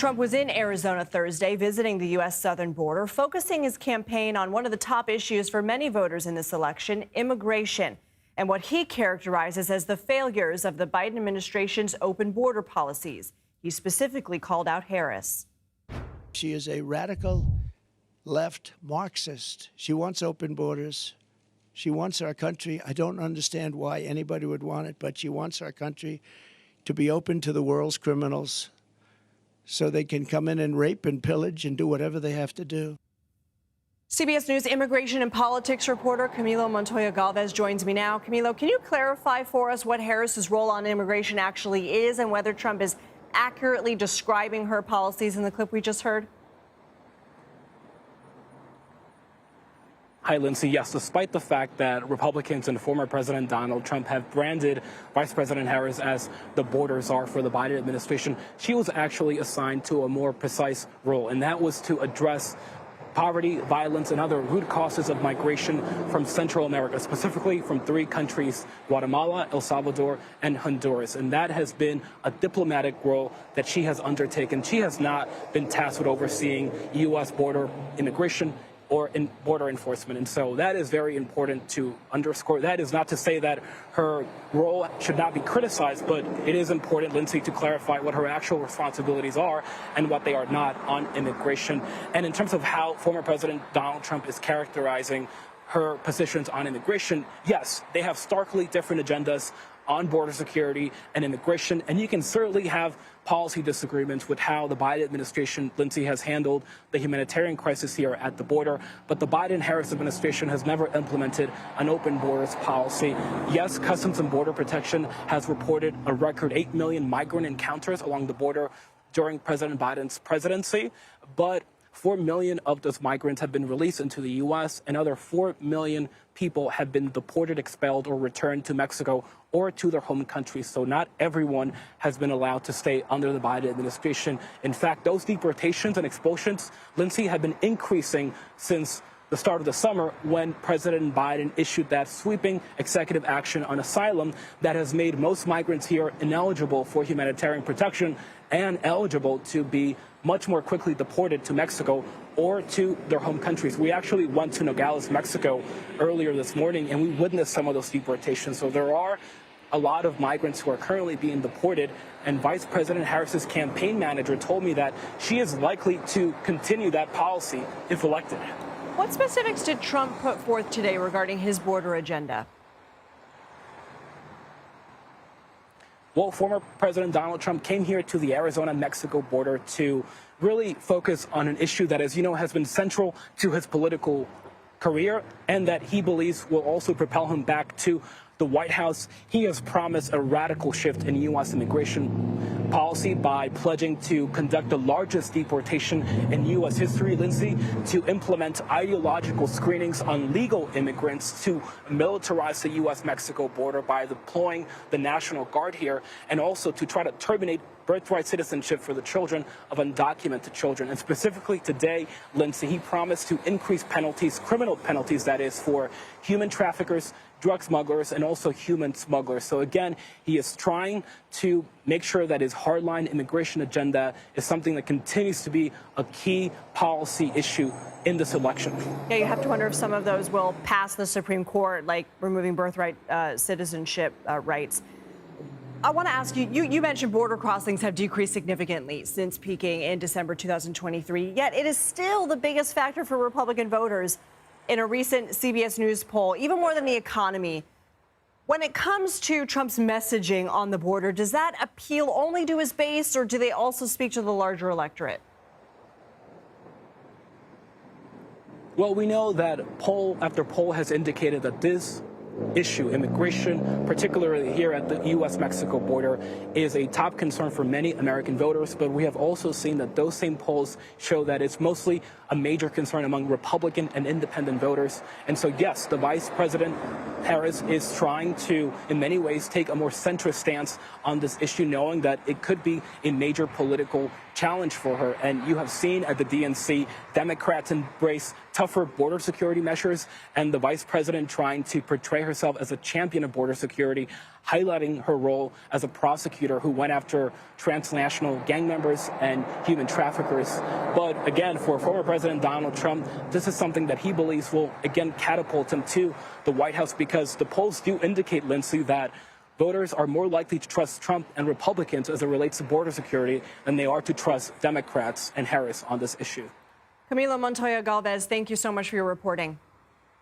Trump was in Arizona Thursday visiting the U.S. southern border, focusing his campaign on one of the top issues for many voters in this election, immigration, and what he characterizes as the failures of the Biden administration's open border policies. He specifically called out Harris. She is a radical left Marxist. She wants open borders. She wants our country. I don't understand why anybody would want it, but she wants our country to be open to the world's criminals, so they can come in and rape and pillage and do whatever they have to do. CBS News immigration and politics reporter Camilo Montoya-Galvez joins me now. Camilo, can you clarify for us what Harris's role on immigration actually is and whether Trump is accurately describing her policies in the clip we just heard? Hi, Lindsay. Yes, despite the fact that Republicans and former President Donald Trump have branded Vice President Harris as the border czar for the Biden administration, she was actually assigned to a more precise role, and that was to address poverty, violence, and other root causes of migration from Central America, specifically from three countries, Guatemala, El Salvador, and Honduras. And that has been a diplomatic role that she has undertaken. She has not been tasked with overseeing U.S. border immigration or in border enforcement. And so that is very important to underscore. That is not to say that her role should not be criticized, but it is important, Lindsay, to clarify what her actual responsibilities are and what they are not on immigration. And in terms of how former President Donald Trump is characterizing her positions on immigration, yes, they have starkly different agendas on border security and immigration, and you can certainly have policy disagreements with how the Biden administration, Lindsay, has handled the humanitarian crisis here at the border, but the Biden-Harris administration has never implemented an open borders policy. Yes, Customs and Border Protection has reported a record 8 million migrant encounters along the border during President Biden's presidency, but 4 million of those migrants have been released into the U.S. Another 4 million people have been deported, expelled, or returned to Mexico or to their home countries. So not everyone has been allowed to stay under the Biden administration. In fact, those deportations and expulsions, Lindsay, have been increasing since the start of the summer when President Biden issued that sweeping executive action on asylum that has made most migrants here ineligible for humanitarian protection and eligible to be much more quickly deported to Mexico or to their home countries. We actually went to Nogales, Mexico earlier this morning, and we witnessed some of those deportations. So there are a lot of migrants who are currently being deported, and Vice President Harris's campaign manager told me that she is likely to continue that policy if elected. What specifics did Trump put forth today regarding his border agenda? Well, former President Donald Trump came here to the Arizona-Mexico border to really focus on an issue that, as you know, has been central to his political career and that he believes will also propel him back to the White House. He has promised a radical shift in U.S. immigration policy by pledging to conduct the largest deportation in U.S. history, Lindsay, to implement ideological screenings on legal immigrants, to militarize the U.S.-Mexico border by deploying the National Guard here, and also to try to terminate birthright citizenship for the children of undocumented children. And specifically today, Lindsay, he promised to increase penalties, criminal penalties, that is, for human traffickers, drug smugglers, and also human smugglers. So again, he is trying to make sure that his hardline immigration agenda is something that continues to be a key policy issue in this election. Yeah, you have to wonder if some of those will pass the Supreme Court, like removing birthright citizenship rights. I want to ask you, you mentioned border crossings have decreased significantly since peaking in December 2023, yet it is still the biggest factor for Republican voters in a recent CBS News poll, even more than the economy. When it comes to Trump's messaging on the border, does that appeal only to his base, or do they also speak to the larger electorate? Well, we know that poll after poll has indicated that this issue, immigration, particularly here at the U.S.-Mexico border, is a top concern for many American voters. But we have also seen that those same polls show that it's mostly a major concern among Republican and independent voters. And so, yes, the Vice President Harris is trying to, in many ways, take a more centrist stance on this issue, knowing that it could be a major political challenge for her. And you have seen at the DNC, Democrats embrace tougher border security measures, and the vice president trying to portray herself as a champion of border security, highlighting her role as a prosecutor who went after transnational gang members and human traffickers. But again, for former President Donald Trump, this is something that he believes will again catapult him to the White House, because the polls do indicate, Lindsay, that voters are more likely to trust Trump and Republicans as it relates to border security than they are to trust Democrats and Harris on this issue. Camilo Montoya-Galvez, thank you so much for your reporting.